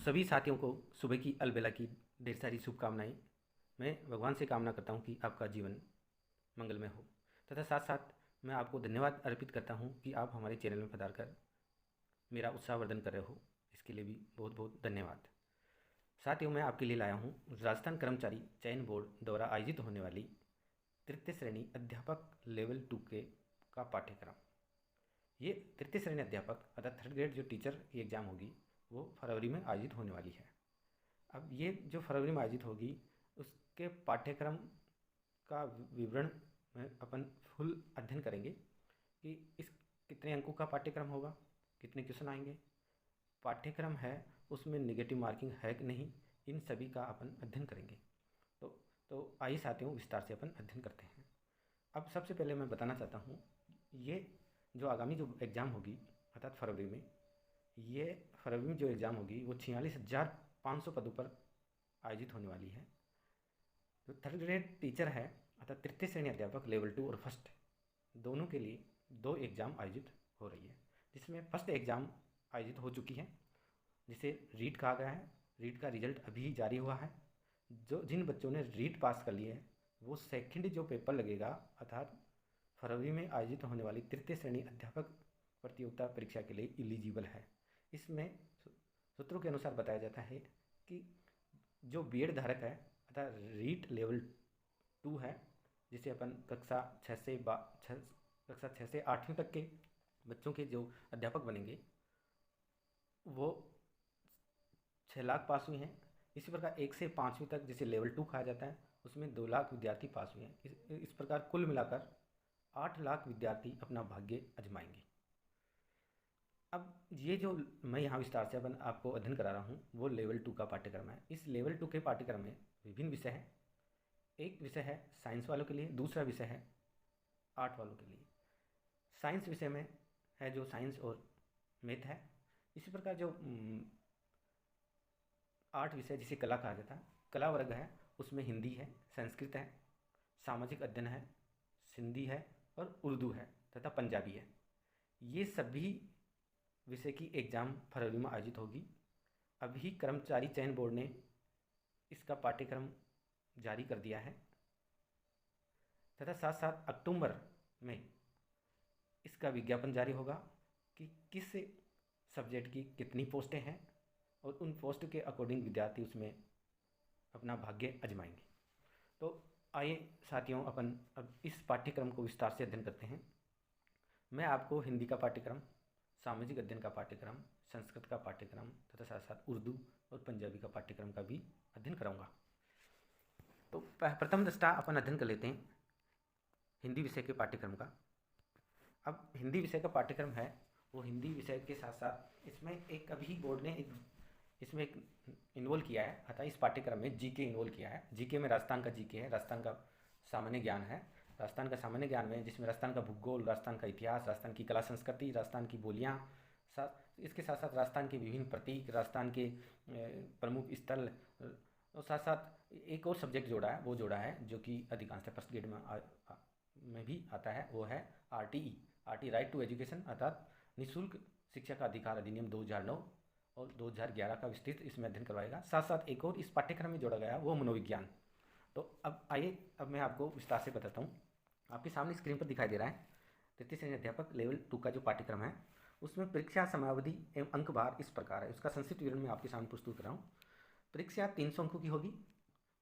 सभी साथियों को सुबह की अलबेला की ढेर सारी शुभकामनाएं। मैं भगवान से कामना करता हूं कि आपका जीवन मंगलमय हो, तथा साथ साथ मैं आपको धन्यवाद अर्पित करता हूं कि आप हमारे चैनल में पधार कर मेरा उत्साहवर्धन कर रहे हो। इसके लिए भी बहुत बहुत धन्यवाद। साथियों, मैं आपके लिए लाया हूं राजस्थान कर्मचारी चयन बोर्ड द्वारा आयोजित होने वाली तृतीय श्रेणी अध्यापक लेवल 2 का पाठ्यक्रम। ये तृतीय श्रेणी अध्यापक अर्थात थर्ड ग्रेड जो टीचर की एग्ज़ाम होगी वो फरवरी में आयोजित होने वाली है। अब ये जो फरवरी में आयोजित होगी उसके पाठ्यक्रम का विवरण में अपन फुल अध्ययन करेंगे कि इस कितने अंकों का पाठ्यक्रम होगा, कितने क्वेश्चन आएंगे, पाठ्यक्रम है उसमें नेगेटिव मार्किंग है कि नहीं, इन सभी का अपन अध्ययन करेंगे। तो आइए साथियों, विस्तार से अपन अध्ययन करते हैं। अब सबसे पहले मैं बताना चाहता हूँ, ये जो आगामी जो एग्ज़ाम होगी अर्थात फरवरी में, ये फरवरी में जो एग्ज़ाम होगी वो 46,500 पदों पर आयोजित होने वाली है। जो थर्ड ग्रेड टीचर है अर्थात तृतीय श्रेणी अध्यापक लेवल 2 और फर्स्ट दोनों के लिए 2 एग्ज़ाम आयोजित हो रही है, जिसमें फर्स्ट एग्ज़ाम आयोजित हो चुकी है जिसे रीट कहा गया है। रीट का रिजल्ट अभी जारी हुआ है। जिन बच्चों ने रीट पास कर लिए है वो सेकंड जो पेपर लगेगा अर्थात फरवरी में आयोजित होने वाली तृतीय श्रेणी अध्यापक प्रतियोगिता परीक्षा के लिए एलिजिबल है। इसमें सूत्रों के अनुसार बताया जाता है कि जो बीएड धारक है अर्थात रीट लेवल 2 है, जिसे अपन कक्षा 6 से 8वीं तक के बच्चों के जो अध्यापक बनेंगे वो 6 लाख पास हुए हैं। इसी प्रकार 1 से 5वीं तक जिसे लेवल 2 कहा जाता है उसमें 2 लाख विद्यार्थी पास हुए हैं। इस प्रकार कुल मिलाकर 8 लाख विद्यार्थी अपना भाग्य आजमाएंगे। अब ये जो मैं यहाँ विस्तार से अपन आपको अध्ययन करा रहा हूँ वो लेवल 2 का पाठ्यक्रम है। इस लेवल 2 के पाठ्यक्रम में विभिन्न विषय हैं। एक विषय है साइंस वालों के लिए, दूसरा विषय है आर्ट वालों के लिए। साइंस विषय में है जो साइंस और मैथ है। इसी प्रकार जो आर्ट विषय जिसे कला कहा जाता है, कला वर्ग है, उसमें हिंदी है, संस्कृत है, सामाजिक अध्ययन है, सिंधी है और उर्दू है तथा पंजाबी है। ये सभी विषय की एग्ज़ाम फरवरी में आयोजित होगी। अभी कर्मचारी चयन बोर्ड ने इसका पाठ्यक्रम जारी कर दिया है तथा साथ साथ अक्टूबर में इसका विज्ञापन जारी होगा कि किस सब्जेक्ट की कितनी पोस्टें हैं और उन पोस्ट के अकॉर्डिंग विद्यार्थी उसमें अपना भाग्य आजमाएंगे। तो आइए साथियों, अपन अब इस पाठ्यक्रम को विस्तार से अध्ययन करते हैं। मैं आपको हिंदी का पाठ्यक्रम, सामाजिक अध्ययन का पाठ्यक्रम, संस्कृत का पाठ्यक्रम तथा साथ साथ उर्दू और पंजाबी का पाठ्यक्रम का भी अध्ययन कराऊंगा। तो प्रथम दृष्टा अपन अध्ययन कर लेते हैं हिंदी विषय के पाठ्यक्रम का। अब हिंदी विषय का पाठ्यक्रम है वो हिंदी विषय के साथ साथ इसमें एक अभी बोर्ड ने इसमें एक इन्वॉल्व किया है अतः इस पाठ्यक्रम में जीके इन्वॉल्व किया है। जीके में राजस्थान का जीके है, राजस्थान का सामान्य ज्ञान है। राजस्थान का सामान्य ज्ञान में जिसमें राजस्थान का भूगोल, राजस्थान का इतिहास, राजस्थान की कला संस्कृति, राजस्थान की बोलियाँ, इसके साथ साथ राजस्थान के विभिन्न प्रतीक, राजस्थान के प्रमुख स्थल और साथ साथ एक और सब्जेक्ट जोड़ा है, वो जोड़ा है जो कि अधिकांशतः फर्स्ट ग्रेड में भी आता है, वो है RTE राइट टू एजुकेशन अर्थात निःशुल्क शिक्षा का अधिकार अधिनियम 2009 और 2011 का विस्तृत इसमें अध्ययन करवाएगा। साथ साथ एक और इस पाठ्यक्रम में जोड़ा गया वो मनोविज्ञान। तो अब आइए, अब मैं आपको विस्तार से बताता हूँ। आपके सामने स्क्रीन पर दिखाई दे रहा है तृतीय श्रेणी अध्यापक लेवल 2 का जो पाठ्यक्रम है उसमें परीक्षा समयावधि एवं अंक भार इस प्रकार है। उसका संक्षिप्त विवरण मैं आपके सामने प्रस्तुत कर रहा हूँ। परीक्षा 300 अंकों की होगी।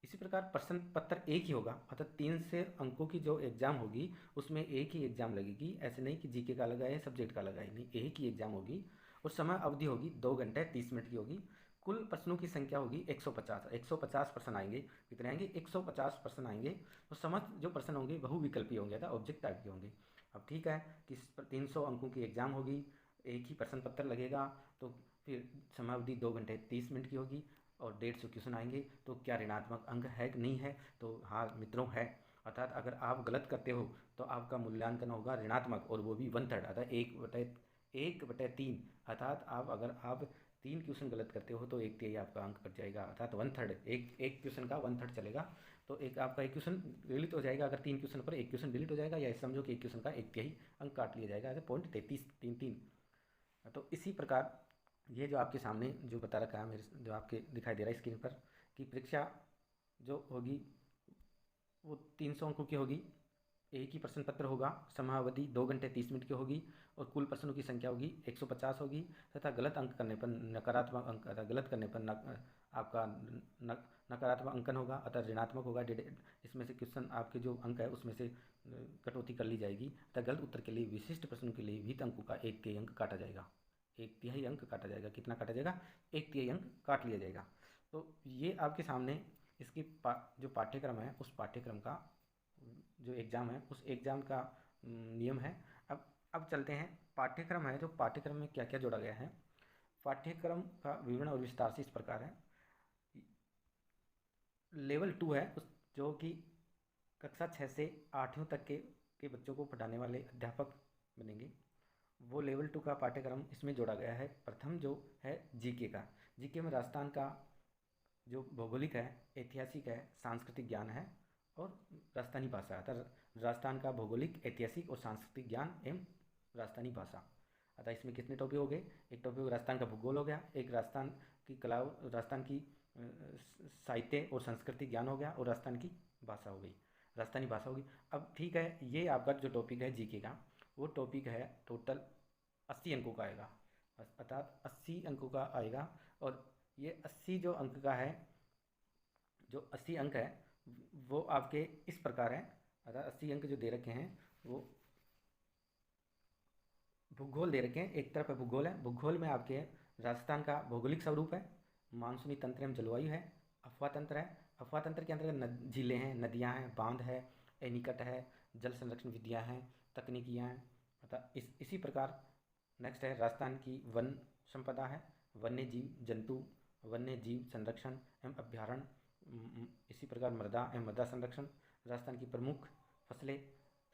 इसी प्रकार प्रश्न पत्र एक ही होगा अर्थात 300 अंकों की जो एग्ज़ाम होगी उसमें एक ही एग्ज़ाम लगेगी। ऐसे नहीं कि जीके का अलग है, सब्जेक्ट का अलग है, नहीं, एक ही एग्ज़ाम होगी और समय अवधि होगी 2 घंटे 30 मिनट की होगी। कुल प्रश्नों की संख्या होगी 150 प्रश्न आएंगे। कितने आएंगे? 150 प्रश्न आएंगे। तो समस्त जो प्रश्न होंगे बहुविकल्पी होंगे अर्थात ऑब्जेक्ट टाइप के होंगे। अब ठीक है कि 300 अंकों की एग्ज़ाम होगी, एक ही प्रश्न पत्र लगेगा, तो फिर समय अवधि 2 घंटे 30 मिनट की होगी और 150 क्वेश्चन आएंगे। तो क्या ऋणात्मक अंक है कि नहीं है? तो हाँ मित्रों है। अर्थात अगर आप गलत करते हो तो आपका मूल्यांकन होगा ऋणात्मक और वो भी 1/3 अर्थात 1/3 अर्थात अगर आप 3 क्वेश्चन गलत करते हो तो 1/3 आपका अंक कट जाएगा अर्थात 1/3। एक क्वेश्चन का 1/3 चलेगा। तो एक आपका एक क्वेश्चन डिलीट हो जाएगा। अगर 3 क्वेश्चन पर एक क्वेश्चन डिलीट हो जाएगा या समझो कि एक क्वेश्चन का 1/3 अंक काट लिया जाएगा। 0.3333। तो इसी प्रकार ये जो आपके सामने जो बता रखा है मेरे, जो आपके दिखाई दे रहा है स्क्रीन पर, कि परीक्षा जो होगी वो 300 अंकों की होगी। एक ही प्रश्न पत्र होगा, समयावधि 2 घंटे 30 मिनट की होगी, और कुल प्रश्नों की संख्या होगी 150 होगी, तथा गलत अंक करने पर नकारात्मक अंक, अतः गलत करने पर आपका नकारात्मक अंकन होगा, अतः ऋणात्मक होगा। इसमें से क्वेश्चन आपके जो अंक है उसमें से कटौती कर ली जाएगी, तथा गलत उत्तर के लिए विशिष्ट प्रश्नों के लिए विहित अंकों का 1/3 अंक काटा जाएगा। 1/3 अंक काटा जाएगा। कितना काटा जाएगा? 1/3 अंक काट लिया जाएगा। तो ये आपके सामने इसकी जो पाठ्यक्रम है उस पाठ्यक्रम का जो एग्ज़ाम है उस एग्ज़ाम का नियम है। अब चलते हैं, पाठ्यक्रम है, जो पाठ्यक्रम में क्या क्या जोड़ा गया है। पाठ्यक्रम का विवरण और विस्तार से इस प्रकार है। लेवल 2 है उस, जो कि कक्षा 6 से 8वीं तक के बच्चों को पढ़ाने वाले अध्यापक बनेंगे। वो लेवल 2 का पाठ्यक्रम इसमें जोड़ा गया है। प्रथम जो है जीके का। जीके में राजस्थान का जो भौगोलिक है, ऐतिहासिक है, सांस्कृतिक ज्ञान है और राजस्थानी भाषा है। अतः राजस्थान का भौगोलिक, ऐतिहासिक और सांस्कृतिक ज्ञान एवं राजस्थानी भाषा। अतः इसमें कितने टॉपिक हो गए? एक टॉपिक राजस्थान का भूगोल हो गया, एक राजस्थान की कला, राजस्थान की साहित्य और संस्कृति ज्ञान हो गया, और राजस्थान की भाषा हो गई, राजस्थानी भाषा होगी। अब ठीक है, ये आपका जो टॉपिक है जीके का, वो टॉपिक है टोटल 80 अंकों का आएगा, अर्थात 80 अंकों का आएगा। और ये 80 जो अंक का है, जो 80 अंक है वो आपके इस प्रकार है। अर्थात 80 अंक जो दे रखे हैं वो भूगोल दे रखे हैं। एक तरफ है भूगोल है, भूगोल में आपके राजस्थान का भौगोलिक स्वरूप है, मानसूनी तंत्र एवं जलवायु है, अफवाह तंत्र है। अफवाह तंत्र के अंतर्गत झीलें हैं, नदियाँ हैं, बांध है, एनीकट है, जल संरक्षण विधियाँ हैं, तकनीकियाँ हैं। अतः इसी प्रकार नेक्स्ट है राजस्थान की वन संपदा है, वन्य जीव जंतु, वन्य जीव संरक्षण एवं अभ्यारण्य। इसी प्रकार मृदा एवं मृदा संरक्षण, राजस्थान की प्रमुख फसलें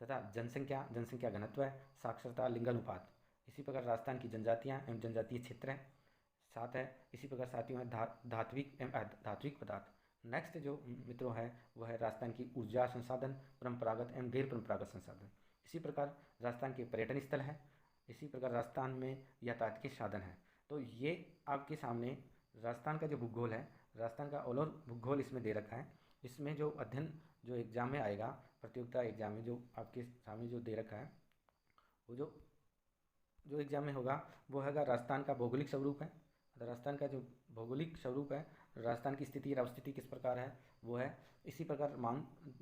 तथा जनसंख्या, जनसंख्या घनत्व है, साक्षरता, लिंगानुपात। इसी प्रकार राजस्थान की जनजातियाँ एवं जनजातीय क्षेत्र हैं। साथ है इसी प्रकार साथियों है धात्विक एवं अधात्विक पदार्थ। नेक्स्ट जो मित्रों है वह है राजस्थान की ऊर्जा संसाधन, परंपरागत एवं गैर परंपरागत संसाधन। इसी प्रकार राजस्थान के पर्यटन स्थल है। इसी प्रकार राजस्थान में यातायात के साधन हैं। तो ये आपके सामने राजस्थान का जो भूगोल है, राजस्थान का ऑल ओवर भूगोल इसमें दे रखा है। इसमें जो अध्ययन जो एग्ज़ाम में आएगा, प्रतियोगिता एग्ज़ाम में जो आपके सामने जो दे रखा है, वो जो एग्ज़ाम में होगा वो हैगा राजस्थान का भौगोलिक स्वरूप है। राजस्थान का जो भौगोलिक स्वरूप है, राजस्थान की स्थिति, अवस्थिति किस प्रकार है वो है। इसी प्रकार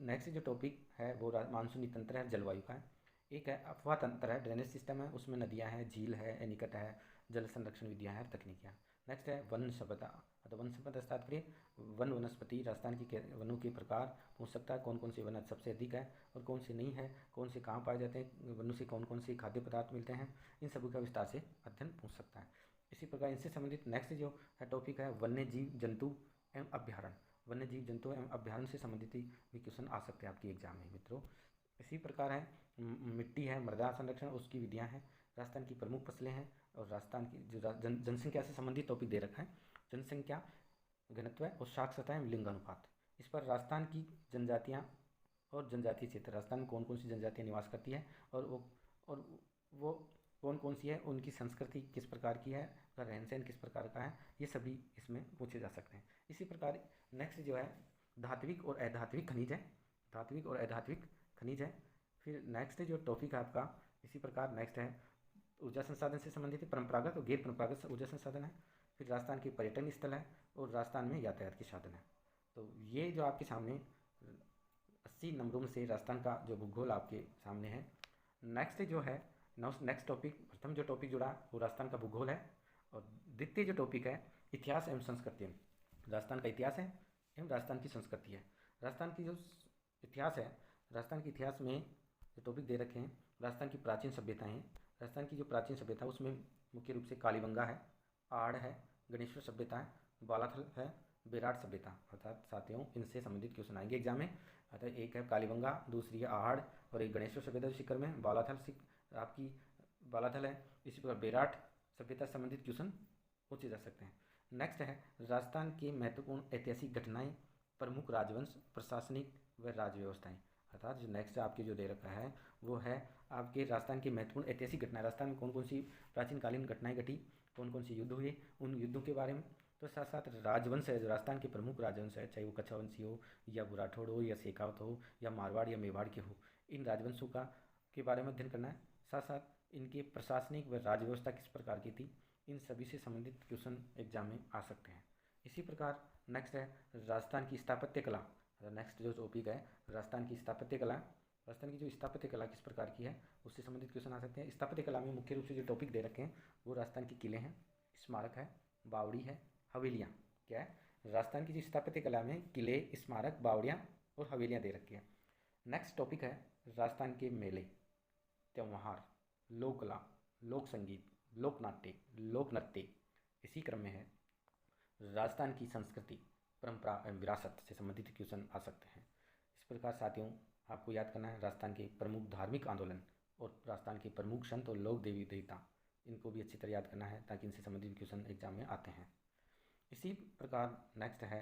नेक्स्ट जो टॉपिक है वो मानसूनी तंत्र है, जलवायु का है। एक है अफवाह तंत्र है, ड्रेनेज सिस्टम है, उसमें नदियाँ हैं, झील है, एनीकट है, जल संरक्षण विधियाँ हैं, तकनीकियाँ। नेक्स्ट है वन संपदा। तो वन संपदा से तात्पर्य वन वनस्पति, राजस्थान की वनों के प्रकार पूछ सकता है, कौन कौन से वन सबसे अधिक है और कौन से नहीं है, कौन से कहाँ पाए जाते हैं, वनों से कौन कौन से खाद्य पदार्थ मिलते हैं, इन सभी का विस्तार से अध्ययन पूछ सकता है। इसी प्रकार इनसे संबंधित नेक्स्ट जो है टॉपिक है वन्य जीव जंतु एवं अभ्यारण्य। वन्य जीव जंतु एवं अभ्यारण्य से संबंधित भी क्वेश्चन आ सकते हैं आपके एग्जाम में मित्रों। इसी प्रकार है मिट्टी है, मृदा संरक्षण, उसकी विधियाँ हैं, राजस्थान की प्रमुख फसलें हैं, और राजस्थान की जो जनसंख्या से संबंधित टॉपिक दे रखा है, जनसंख्या घनत्व और साक्षरता एवं लिंगानुपात। इस पर राजस्थान की जनजातियाँ और जनजातीय क्षेत्र, राजस्थान में कौन कौन सी जनजातियाँ निवास करती है और वो कौन कौन सी है, उनकी संस्कृति किस प्रकार की है, उनका रहन सहन किस प्रकार का है, ये सभी इसमें पूछे जा सकते हैं। इसी प्रकार नेक्स्ट जो है धात्विक और अधात्विक खनिज है, धात्विक और अधात्विक खनिज है। फिर नेक्स्ट जो टॉपिक है आपका इसी प्रकार नेक्स्ट है ऊर्जा संसाधन से संबंधित परंपरागत और गैर परंपरागत ऊर्जा संसाधन है। फिर राजस्थान के पर्यटन स्थल है और राजस्थान में यातायात के साधन है। तो ये जो आपके सामने 80 नंबरों में से राजस्थान का जो भूगोल आपके सामने है। नेक्स्ट जो है नेक्स्ट टॉपिक, प्रथम जो टॉपिक जुड़ा वो राजस्थान का भूगोल है, और द्वितीय जो टॉपिक है इतिहास एवं संस्कृति। राजस्थान का इतिहास है एवं राजस्थान की संस्कृति है। राजस्थान की जो इतिहास है, राजस्थान के इतिहास में जो टॉपिक दे रखे हैं राजस्थान की प्राचीन सभ्यताएं हैं। राजस्थान की जो प्राचीन सभ्यता उसमें मुख्य रूप से कालीबंगा है, आड़ है, गणेश्वर सभ्यता है, बालाथल है, बेराट सभ्यता। अर्थात साथियों इनसे संबंधित क्वेश्चन आएंगे एग्जाम में। अर्थात एक है कालीबंगा, दूसरी है आहड़, और एक गणेश्वर सभ्यता शिखर में बालाथल आपकी बालाथल है। इसी प्रकार बेराट सभ्यता से संबंधित क्वेश्चन पूछे जा सकते हैं। नेक्स्ट है राजस्थान की महत्वपूर्ण ऐतिहासिक घटनाएं, प्रमुख राजवंश, प्रशासनिक व राज्य व्यवस्थाएं। अर्थात जो नेक्स्ट आपके जो दे रखा है वो है आपके राजस्थान की महत्वपूर्ण ऐतिहासिक घटनाएं। राजस्थान में कौन कौन सी प्राचीन कालीन घटनाएं घटी, कौन कौन से युद्ध हुए उन युद्धों के बारे में। तो साथ साथ राजवंश है, जो राजस्थान के प्रमुख राजवंश है, चाहे वो कच्छावंशी हो या बुराठोड़ हो या शेखावत हो या मारवाड़ या मेवाड़ के हो, इन राजवंशों का के बारे में अध्ययन करना है। साथ साथ इनके प्रशासनिक व राज व्यवस्था किस प्रकार की थी, इन सभी से संबंधित क्वेश्चन एग्जाम में आ सकते हैं। इसी प्रकार नेक्स्ट है राजस्थान की स्थापत्य कला। नेक्स्ट जो टॉपिक है राजस्थान की स्थापत्य कला। राजस्थान की जो स्थापत्य कला किस प्रकार की है उससे संबंधित क्वेश्चन आ सकते हैं। स्थापत्य कला में मुख्य रूप से जो टॉपिक दे रखे हैं वो राजस्थान के किले हैं, स्मारक है, बावड़ी है, हवेलियाँ। क्या है, राजस्थान की जो स्थापत्य कला में किले, स्मारक, बावड़ियाँ और हवेलियाँ दे रखी हैं। नेक्स्ट टॉपिक है राजस्थान के मेले, त्यौहार, लोक कला, लोक संगीत, लोक नाट्य, लोक नृत्य। इसी क्रम में है राजस्थान की संस्कृति, परंपरा एवं विरासत से संबंधित क्वेश्चन आ सकते हैं। इस प्रकार साथियों आपको याद करना है राजस्थान के प्रमुख धार्मिक आंदोलन और राजस्थान के प्रमुख संत और लोक देवी देवता, इनको भी अच्छी तरह याद करना है ताकि इनसे संबंधित क्वेश्चन एग्जाम में आते हैं। इसी प्रकार नेक्स्ट है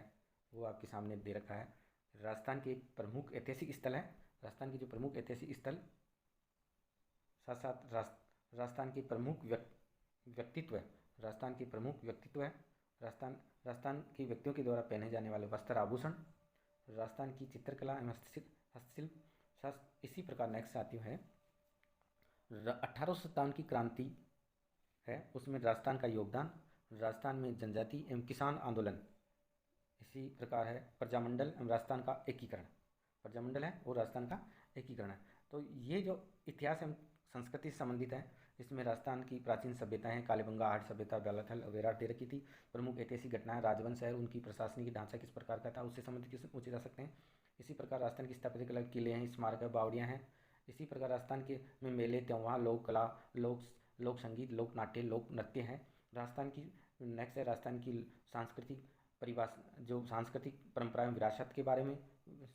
वो आपके सामने दे रखा है राजस्थान के प्रमुख ऐतिहासिक स्थल है। राजस्थान के जो प्रमुख ऐतिहासिक स्थल, साथ साथ राजस्थान के प्रमुख व्यक्तित्व है, राजस्थान के प्रमुख व्यक्तित्व है, राजस्थान के व्यक्तियों के द्वारा पहने जाने वाले वस्त्र आभूषण, राजस्थान की चित्रकला एवं हस्तशिल्प। इसी प्रकार नेक्स्ट आती है 1857 की क्रांति है, उसमें राजस्थान का योगदान, राजस्थान में जनजाति एवं किसान आंदोलन। इसी प्रकार है प्रजामंडल एवं राजस्थान का एकीकरण, प्रजामंडल है और राजस्थान का एकीकरण है। तो ये जो इतिहास एवं संस्कृति से संबंधित है, इसमें राजस्थान की प्राचीन सभ्यताएं, कालीबंगा, आर्य सभ्यता, बेलाथल वगैरह दे रखी थी। प्रमुख ऐतिहासिक घटनाएं, राजवंश है, उनकी प्रशासनिक ढांचा किस प्रकार का था उससे संबंधित क्वेश्चन पूछे जा सकते हैं। इसी प्रकार राजस्थान की स्थापत्य कला, किले हैं, स्मारक है, बावड़ियाँ हैं। इसी प्रकार राजस्थान के में मेले, त्यौहार, लोक कला, लोक संगीत, लोक नाट्य, लोक नृत्य हैं। राजस्थान की नेक्स्ट है राजस्थान की सांस्कृतिक परिभाषा, जो सांस्कृतिक परंपरा एवं विरासत के बारे में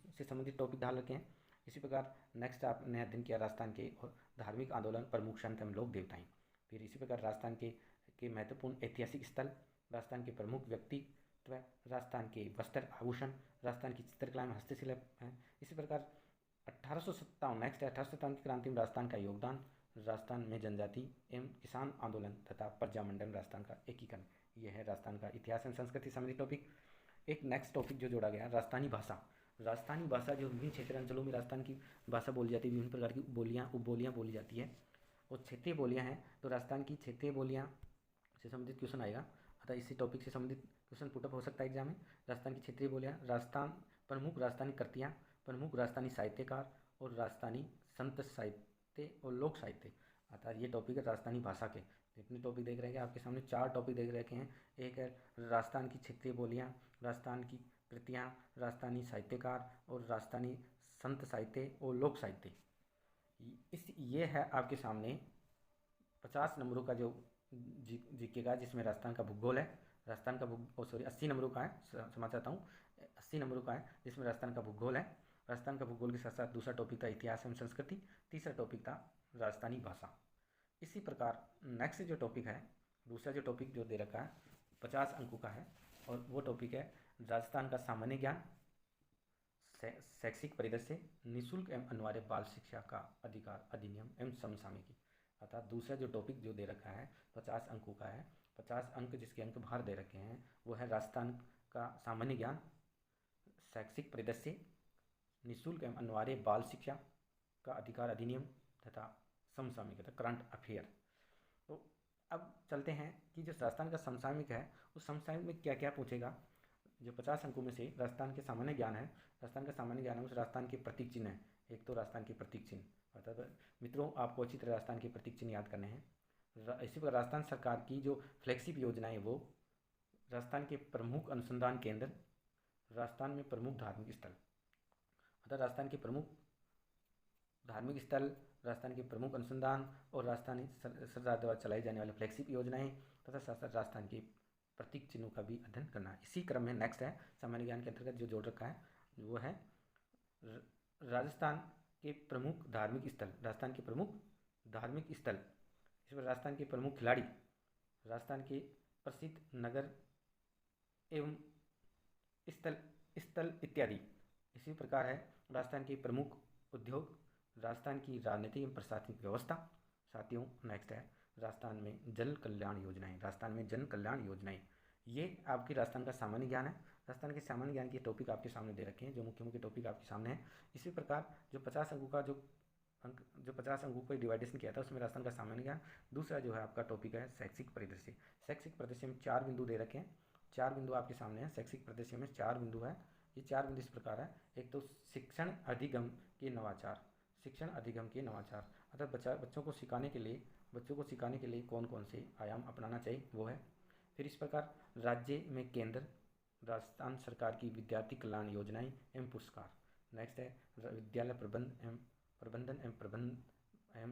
से संबंधित टॉपिक डाल रखे हैं। इसी प्रकार नेक्स्ट आपने अध्ययन किया राजस्थान के धार्मिक आंदोलन, प्रमुख संत एवं लोक देवताएं। फिर इसी प्रकार राजस्थान के महत्वपूर्ण ऐतिहासिक स्थल, राजस्थान के प्रमुख व्यक्तित्व, राजस्थान के वस्त्र आभूषण, राजस्थान की चित्रकला में हस्तशिल्प है। इसी प्रकार 1857 नेक्स्ट है 1857 की क्रांति में राजस्थान का योगदान, राजस्थान में जनजाति एवं किसान आंदोलन तथा प्रजामंडल, राजस्थान का एकीकरण। यह है राजस्थान का इतिहास एवं संस्कृति संबंधी टॉपिक। एक नेक्स्ट टॉपिक जो जोड़ा गया राजस्थानी भाषा। राजस्थानी भाषा जो विभिन्न क्षेत्रीय अंचलों में राजस्थान की भाषा बोली जाती है, विभिन्न प्रकार की बोलियाँ उपबोलियाँ बोली जाती है और क्षेत्रीय बोलियाँ हैं। तो राजस्थान की क्षेत्रीय बोलियाँ से संबंधित क्वेश्चन आएगा, अतः इसी टॉपिक से संबंधित क्वेश्चन पुटअप हो सकता है एग्जाम में। राजस्थान की क्षेत्रीय बोलियाँ, राजस्थान प्रमुख राजस्थानी कृतियाँ, प्रमुख राजस्थानी साहित्यकार और राजस्थानी संत साहित्य और लोक साहित्य। अतः ये टॉपिक है राजस्थानी भाषा के। जितने टॉपिक देख रहे हैं आपके सामने 4 टॉपिक देख रखे हैं। एक है राजस्थान की क्षेत्रीय बोलियाँ, राजस्थान की कृतियाँ, राजस्थानी साहित्यकार और राजस्थानी संत साहित्य और लोक साहित्य। ये है आपके सामने 50 नंबरों का जो जीके का, जिसमें राजस्थान का भूगोल है, राजस्थान का 80 नंबरों का है, क्षमा चाहता हूँ, 80 नंबरों का है, जिसमें राजस्थान का भूगोल है। राजस्थान का भूगोल के साथ साथ दूसरा टॉपिक था इतिहास एवं संस्कृति, तीसरा टॉपिक था राजस्थानी भाषा। इसी प्रकार नेक्स्ट जो टॉपिक है, दूसरा जो टॉपिक जो दे रखा है 50 अंकों का है, और वो टॉपिक है राजस्थान का सामान्य ज्ञान, शैक्षिक परिदृश्य, निःशुल्क एवं अनिवार्य बाल शिक्षा का अधिकार अधिनियम एवं समसामयिकी। अर्थात दूसरा जो टॉपिक जो दे रखा है 50 अंकों का है, 50 अंक जिसके अंक बाहर दे रखे हैं वो है राजस्थान का सामान्य ज्ञान, शैक्षिक परिदृश्य, निःशुल्क एवं अनिवार्य बाल शिक्षा का अधिकार अधिनियम तथा समसामयिक तथा करंट अफेयर। तो अब चलते हैं कि जो राजस्थान का समसामयिक है उस समसामयिक में क्या क्या पूछेगा। जो 50 अंकों में से राजस्थान के सामान्य ज्ञान है, राजस्थान का सामान्य ज्ञान है उस राजस्थान के प्रतीक चिन्ह है। एक तो राजस्थान के प्रतीक चिन्ह, अर्थात मित्रों आपको अच्छी तरह राजस्थान के प्रतीक चिन्ह याद करने हैं। इसी प्रकार राजस्थान सरकार की जो फ्लैगशिप योजना है वो राजस्थान के प्रमुख अनुसंधान केंद्र, राजस्थान में प्रमुख धार्मिक स्थल, अर्थात राजस्थान के प्रमुख धार्मिक स्थल, राजस्थान के प्रमुख अनुसंधान और राजस्थानी सरकार द्वारा चलाई जाने वाली फ्लैगशिप योजनाएं तथा साथ साथ राजस्थान के प्रतीक चिन्हों का भी अध्ययन करना है। इसी क्रम में नेक्स्ट है सामान्य ज्ञान के अंतर्गत जो जोड़ रखा है वो है राजस्थान के प्रमुख धार्मिक स्थल, राजस्थान के प्रमुख धार्मिक स्थल, इस पर राजस्थान के प्रमुख खिलाड़ी, राजस्थान के प्रसिद्ध नगर एवं स्थल इत्यादि। इसी प्रकार है राजस्थान के प्रमुख उद्योग, राजस्थान की राजनीतिक एवं प्रशासनिक व्यवस्था। साथियों नेक्स्ट है राजस्थान में जन कल्याण योजनाएं, राजस्थान में जन कल्याण योजनाएं, ये आपकी राजस्थान का सामान्य ज्ञान है। राजस्थान के सामान्य ज्ञान के टॉपिक आपके सामने दे रखे हैं, जो मुख्य मुख्य टॉपिक आपके सामने हैं। इसी प्रकार जो 50 अंकों का जो 50 अंकों को डिवाइडेशन किया था उसमें राजस्थान का सामान्य ज्ञान। दूसरा जो है आपका टॉपिक है शैक्षिक परिदृश्य। शैक्षिक परिदृश्य में 4 बिंदु दे रखे हैं, 4 बिंदु आपके सामने हैं। शैक्षिक परिदृश्य में 4 बिंदु है। ये 4 बिंदु इस प्रकार है। एक तो शिक्षण अधिगम के नवाचार, शिक्षण अधिगम के नवाचार, अर्थात बच्चों को सिखाने के लिए कौन कौन से आयाम अपनाना चाहिए वो है। फिर इस प्रकार राज्य में केंद्र राजस्थान सरकार की विद्यार्थी कल्याण योजनाएं एवं पुरस्कार। नेक्स्ट है विद्यालय प्रबंधन एवं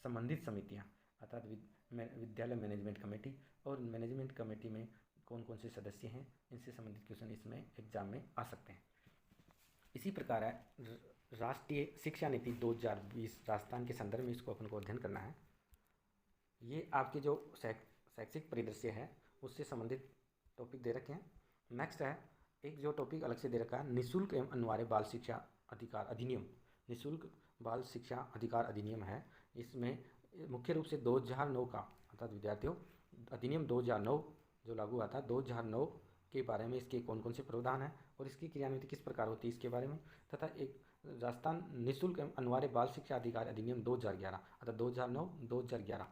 संबंधित समितियां, अर्थात विद्यालय मैनेजमेंट कमेटी, और मैनेजमेंट कमेटी में कौन कौन से सदस्य हैं, इनसे संबंधित क्वेश्चन इसमें एग्जाम में आ सकते हैं। इसी प्रकार है राष्ट्रीय शिक्षा नीति 2020 राजस्थान के संदर्भ में इसको अपन को अध्ययन करना है। ये आपके जो शैक्षिक परिदृश्य है उससे संबंधित टॉपिक दे रखे हैं। नेक्स्ट है एक जो टॉपिक अलग से दे रखा है निःशुल्क एवं अनिवार्य बाल शिक्षा अधिकार अधिनियम। निःशुल्क बाल शिक्षा अधिकार अधिनियम है। इसमें मुख्य रूप से 2009 का, अर्थात विद्यार्थियों अधिनियम 2009 जो लागू हुआ था 2009 के बारे में, इसके कौन कौन से प्रावधान हैं और इसकी क्रियान्विति किस प्रकार होती है इसके बारे में, तथा एक राजस्थान निःशुल्क एवं अनिवार्य बाल शिक्षा अधिकार अधिनियम 2011, अर्थात 2009-2011,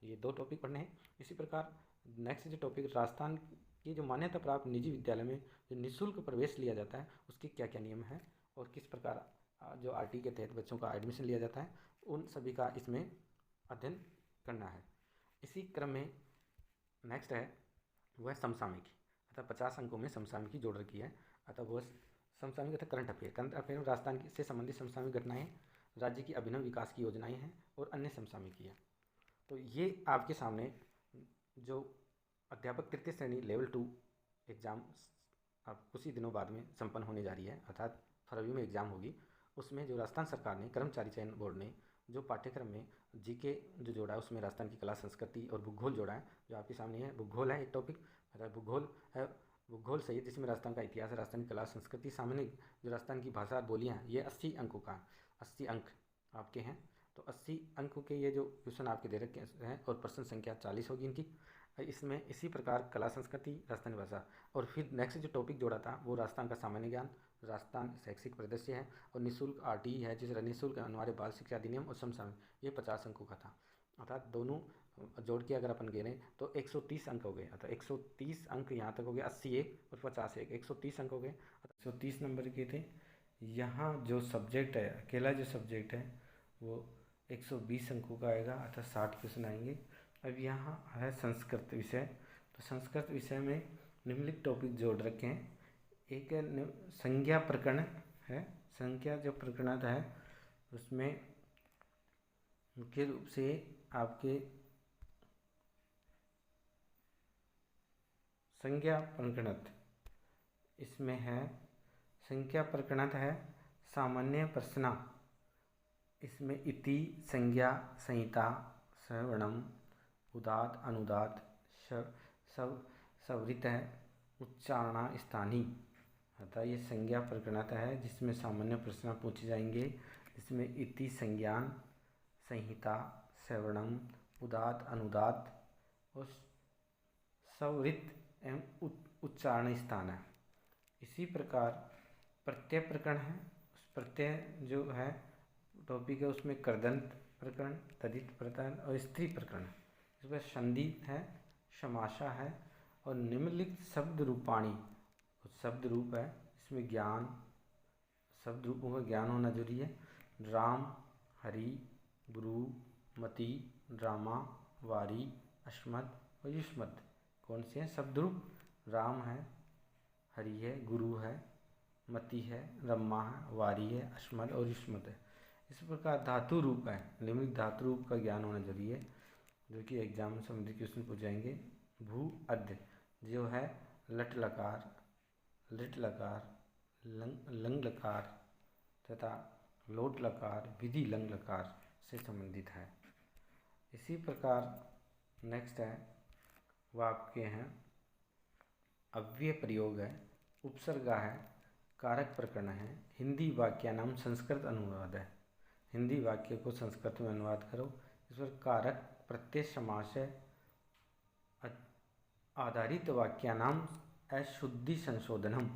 ये 2 टॉपिक पढ़ने हैं। इसी प्रकार नेक्स्ट जो टॉपिक राजस्थान की जो मान्यता प्राप्त निजी विद्यालय में जो निःशुल्क प्रवेश लिया जाता है उसके क्या क्या नियम हैं और किस प्रकार जो आरटी के तहत बच्चों का एडमिशन लिया जाता है, उन सभी का इसमें अध्ययन करना है। इसी क्रम में नेक्स्ट है वह समसामयिकी, अर्थात 50 अंकों में समसामयिकी जोड़ रखी है। अतः वह समसामयिक अर्थात करंट अफेयर में राजस्थान से संबंधित समसामयिक घटनाएं, राज्य की अभिनव विकास की योजनाएं हैं और अन्य समसामयिकी है। तो ये आपके सामने जो अध्यापक तृतीय श्रेणी लेवल 2 एग्ज़ाम अब कुछ ही दिनों बाद में संपन्न होने जा रही है, अर्थात फरवरी में एग्ज़ाम होगी। उसमें जो राजस्थान सरकार ने कर्मचारी चयन बोर्ड ने जो पाठ्यक्रम में जीके जो जोड़ा है उसमें राजस्थान की कला संस्कृति और भूगोल जोड़ा है, जो आपके सामने है। भूगोल है एक टॉपिक, अर्थात भूगोल है, भूगोल सहित जिसमें राजस्थान का इतिहास है, राजस्थान की कला संस्कृति, सामान्य जो राजस्थान की भाषा और बोलियाँ हैं, ये 80 अंकों का 80 अंक आपके हैं। तो 80 अंकों के ये जो क्वेश्चन आपके दे रखे हैं और प्रश्न संख्या 40 होगी इनकी। इसमें इसी प्रकार कला संस्कृति, राजस्थानी भाषा, और फिर नेक्स्ट जो टॉपिक जोड़ा था वो राजस्थान का सामान्य ज्ञान, राजस्थान शैक्षिक परिदृश्य है और निःशुल्क आरटी है, जिस निःशुल्क अनिवार्य बाल शिक्षा अधिनियम और समसामयिक, ये 50 अंकों का था। अर्थात दोनों जोड़ के अगर अपन गिने तो 130 अंक हो गए, अर्थात 130 अंक यहाँ तक हो गए, 80 एक और 50 एक, 130 अंक हो गए, 130 नंबर के थे। यहाँ जो सब्जेक्ट है, अकेला जो सब्जेक्ट है वो 120 अंकों का आएगा, अर्थात 60 क्वेश्चन आएंगे। अब यहाँ है संस्कृत विषय, तो संस्कृत विषय में निम्नलिखित टॉपिक जोड़ रखे हैं। एक संज्ञा प्रकरण है, संज्ञा जो प्रकरण है उसमें मुख्य रूप से आपके संज्ञा प्रकरणत, इसमें है संज्ञा प्रकरणत है सामान्य प्रश्न, इसमें इति, संज्ञा, संहिता, श्रवणम, उदात, अनुदात, सवृत है, उच्चारण स्थानीय, अतः ये संज्ञा प्रकरणत है जिसमें सामान्य प्रश्न पूछे जाएंगे। इसमें इति, संज्ञान, संहिता, श्रवणम, उदात, अनुदात और सवृत एवं उच्चारण स्थान है। इसी प्रकार प्रत्यय प्रकरण है, उस प्रत्यय जो है टॉपिक है उसमें कर्दंत प्रकरण, तदित प्रकरण और स्त्री प्रकरण। इसमें संधि है, समासा है और निम्नलिखित शब्द रूपाणी, शब्द रूप है, इसमें ज्ञान, शब्द रूपों का ज्ञान होना जरूरी है। राम, हरि, गुरु, मति, ड्रामा, वारी, अस्मद और युष्मद कौन से हैं शब्द रूप? राम है, हरि है, गुरु है, मति है, रमा है, वारी है, अस्मद और युष्मद है। इस प्रकार धातु रूप है, निम्नलिखित धातु रूप का ज्ञान होना जरूरी है, जो कि एग्जाम में संबंधित क्वेश्चन पूछ जाएंगे। भू अद्य जो है लट लकार, लिट लकार, लंग लकार तथा लोट लकार, विधि लंग लकार से संबंधित है। इसी प्रकार नेक्स्ट है वह आपके हैं अव्यय प्रयोग है, उपसर्गा है, कारक प्रकरण है, हिंदी वाक्य नाम संस्कृत अनुवाद है, हिंदी वाक्य को संस्कृत में अनुवाद करो। इस पर कारक प्रत्यय समास आधारित वाक्यानाम अशुद्धि संशोधनम।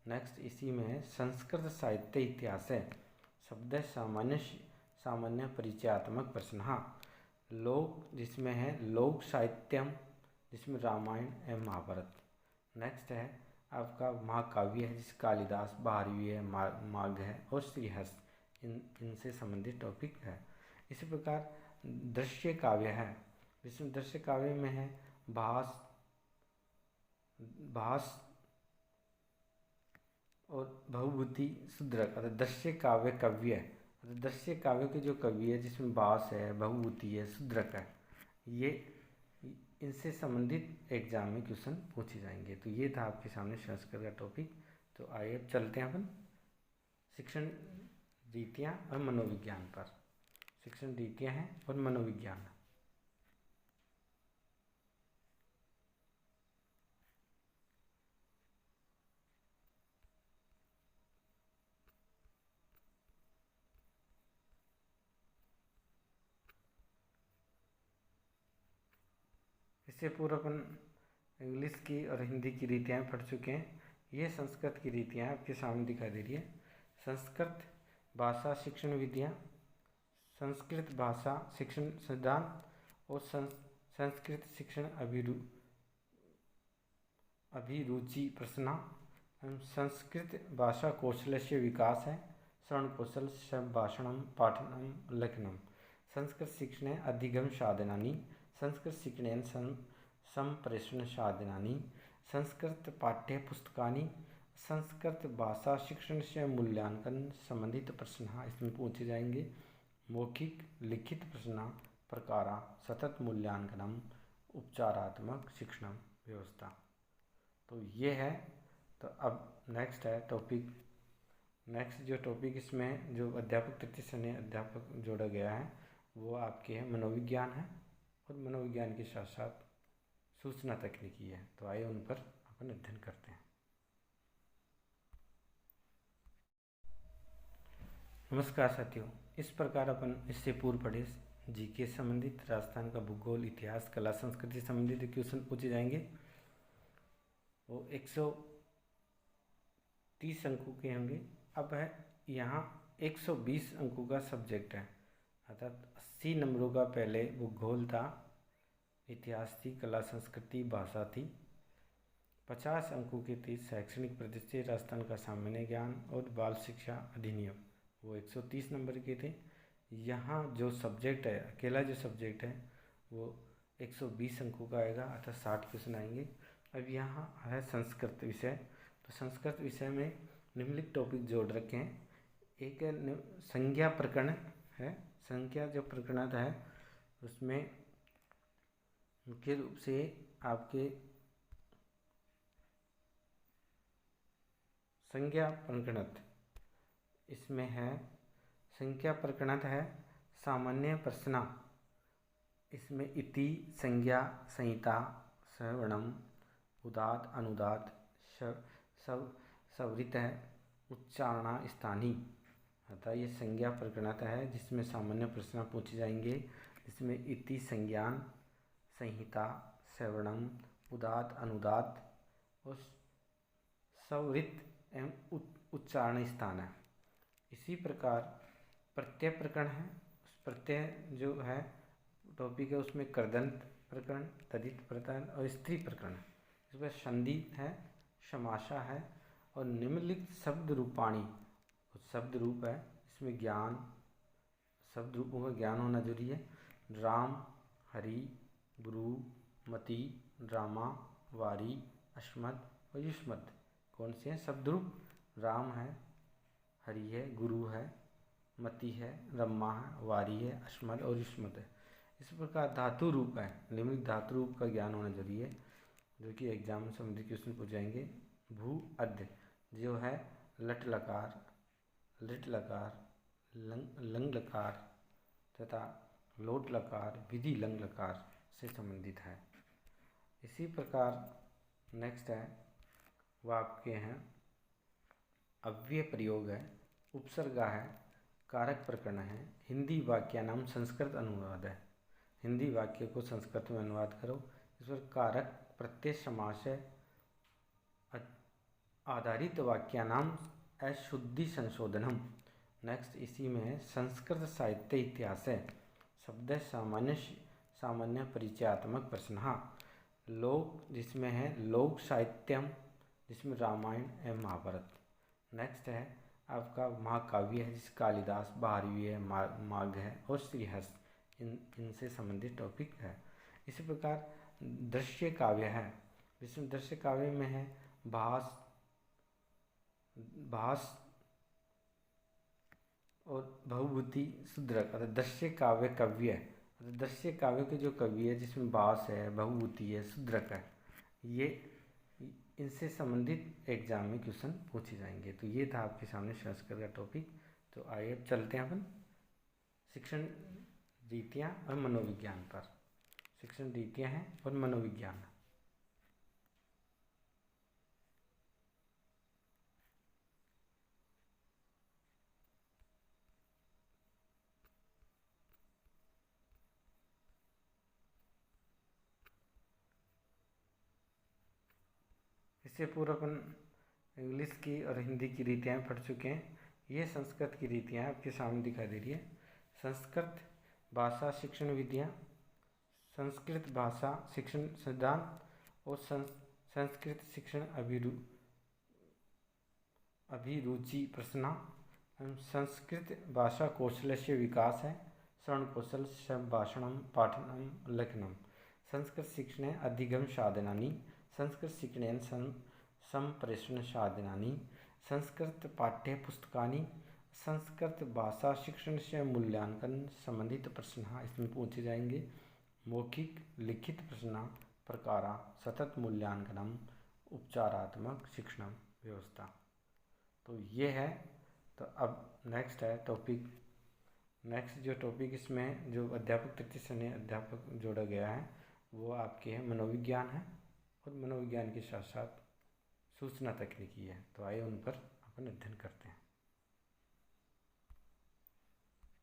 नेक्स्ट इसी में है संस्कृत साहित्य इतिहास है शब्द सामान्य परिचयात्मक प्रश्न। हाँ, लोक जिसमें है लोक साहित्यम, जिसमें रामायण एवं महाभारत। नेक्स्ट है आपका महाकाव्य है जिस कालिदास, भारवी है, माघ है और श्रीहर्ष, इनसे संबंधित टॉपिक है। इसी प्रकार दृश्य काव्य है जिसमें दृश्य काव्य में है भास और भवभूति शुद्रक। अर्थात दृश्य काव्य कव्य है, दृश्य काव्य के जो कवि है जिसमें भास है, भवभूति है, शुद्रक है, ये इनसे संबंधित एग्जाम में क्वेश्चन पूछे जाएंगे। तो ये था आपके सामने संस्कृत का टॉपिक। तो आइए अब चलते हैं अपन शिक्षण रीतियाँ और मनोविज्ञान पर। शिक्षण रीतियाँ हैं और मनोविज्ञान। इससे पूर्व अपन इंग्लिश की और हिंदी की रीतियाँ पढ़ चुके हैं। ये संस्कृत की रीतियाँ आपके सामने दिखाई दे रही है। संस्कृत भाषा शिक्षण विधियाँ, संस्कृत भाषा शिक्षण सिद्धांत और संस्कृत शिक्षण अभिरुचि प्रश्न। संस्कृत भाषा कौशल से विकास है, श्रवण कौशल, संभाषणम, पाठनम, लेखनम। संस्कृत शिक्षणे अधिगम साधनानि, संस्कृत शिक्षणेन संप्रेषण साधनानि, संस्कृत पाठ्य पुस्तकानि, संस्कृत भाषा शिक्षण से मूल्यांकन संबंधित प्रश्न इसमें पूछे जाएंगे। मौखिक लिखित प्रश्न प्रकारा, सतत मूल्यांकनम, उपचारात्मक शिक्षण व्यवस्था। तो ये है। तो अब नेक्स्ट है टॉपिक। नेक्स्ट जो टॉपिक इसमें जो अध्यापक तृतीय श्रेणी अध्यापक जोड़ा गया है वो आपके है मनोविज्ञान है और मनोविज्ञान के साथ साथ सूचना तकनीकी है। तो आइए उन पर अपन अध्ययन करते हैं। नमस्कार साथियों, इस प्रकार अपन इससे पूर्व पढ़े जीके संबंधित, राजस्थान का भूगोल, इतिहास, कला, संस्कृति संबंधित क्वेश्चन पूछे जाएंगे। वो 130 अंकों के होंगे। अब है यहाँ 120 अंकों का सब्जेक्ट है, अर्थात 80 नंबरों का पहले भूगोल था, इतिहास थी, कला संस्कृति भाषा थी। 50 अंकों के 30 शैक्षणिक परिदृश्य, राजस्थान का सामान्य ज्ञान और बाल शिक्षा अधिनियम, वो 130 नंबर के थे। यहाँ जो सब्जेक्ट है, अकेला जो सब्जेक्ट है वो 120 अंकों का आएगा, अर्थात 60 क्वेश्चन आएंगे। अब यहाँ है संस्कृत विषय। तो संस्कृत विषय में निम्नलिखित टॉपिक जोड़ रखे हैं। एक संज्ञा प्रकरण है। संज्ञा जो प्रकरण है उसमें मुख्य रूप से आपके संज्ञा प्रकरणत इसमें है। संज्ञा प्रकरणत है सामान्य प्रश्न। इसमें इति, संज्ञा, संहिता, सवर्णम, उदात, अनुदात, सवृत है, उच्चारणा स्थानी, अतः ये संज्ञा प्रकरणत है जिसमें सामान्य प्रश्न पूछे जाएंगे। इसमें इति, संज्ञान, संहिता, सवर्णम, उदात, अनुदात और सवृत एवं उच्चारण स्थान है। इसी प्रकार प्रत्यय प्रकरण है। उस प्रत्यय जो है टॉपिक है उसमें कर्दंत प्रकरण, तदित प्रकरण और स्त्री प्रकरण है। इसमें संधि है, समासा है और निम्नलिखित शब्द रूपाणी, शब्द रूप है। इसमें ज्ञान, शब्द रूपों का ज्ञान होना जरूरी है। राम, हरि, गुरु, मति, ड्रामा, वारी, अस्मद और युष्मद कौन से हैं शब्द रूप? राम है, हरि है, गुरु है, मति है, रमा है, वारी है, अस्मद और युष्मद है। इस प्रकार धातु रूप है, निम्नलिखित धातु रूप का ज्ञान होना जरूरी है, जो कि एग्जाम में संबंधित क्वेश्चन पूछ जाएंगे। भू अद्य जो है लट लकार, लिट लकार, लंग लकार तथा लोट लकार, विधि लंग लकार से संबंधित है। इसी प्रकार नेक्स्ट है वह आपके हैं अव्यय प्रयोग है, उपसर्गा है, कारक प्रकरण है, हिंदी वाक्यानाम संस्कृत अनुवाद है। हिंदी वाक्य को संस्कृत में अनुवाद करो। इस पर कारक प्रत्यय समासय आधारित वाक्यानाम अशुद्धि संशोधनम। नेक्स्ट इसी में है संस्कृत साहित्य इतिहास है शब्द सामान्य परिचयात्मक प्रश्न। लोक जिसमें है लोक साहित्यम, जिसमें रामायण एवं महाभारत। नेक्स्ट है आपका महाकाव्य है जिस कालिदास, भारवी है, माघ है और श्रीहर्ष, इनसे संबंधित टॉपिक है। इसी प्रकार दृश्य काव्य है जिसमें दृश्य काव्य में है भास और भवभूति शुद्रक। अर्थात दृश्य काव्य कव्य है, दृश्य काव्य के जो कवि है जिसमें भास है, भवभूति है, शुद्रक है, ये इनसे संबंधित एग्जाम में क्वेश्चन पूछे जाएंगे। तो ये था आपके सामने संस्कृत का टॉपिक। तो आइए अब चलते हैं अपन शिक्षण रीतियाँ और मनोविज्ञान पर। शिक्षण रीतियाँ हैं और मनोविज्ञान। इससे पूर्व अपन इंग्लिश की और हिंदी की रीतियाँ पढ़ चुके हैं। ये संस्कृत की रीतियाँ आपके सामने दिखाई दे रही है। संस्कृत भाषा शिक्षण विधियाँ, संस्कृत भाषा शिक्षण सिद्धांत और संस्कृत शिक्षण अभिरुचि प्रश्न। संस्कृत भाषा कौशल से विकास है, श्रवण कौशल, संभाषणम, पाठनम, लेखनम। संस्कृत शिक्षणे अधिगम साधनानि, संस्कृत शिक्षणेन संप्रेषण साधनानि, संस्कृत पाठ्य पुस्तकानि। संस्कृत भाषा शिक्षण से मूल्यांकन संबंधित प्रश्न इसमें पूछे जाएंगे। मौखिक लिखित प्रश्न प्रकारा, सतत मूल्यांकनम, उपचारात्मक शिक्षण व्यवस्था। तो ये है। तो अब नेक्स्ट है टॉपिक। नेक्स्ट जो टॉपिक इसमें जो अध्यापक तृतीय श्रेणी अध्यापक जोड़ा गया है वो आपके है मनोविज्ञान है, और मनोविज्ञान के साथ साथ सूचना तकनीकी है। तो आइए उन पर अपन अध्ययन करते हैं।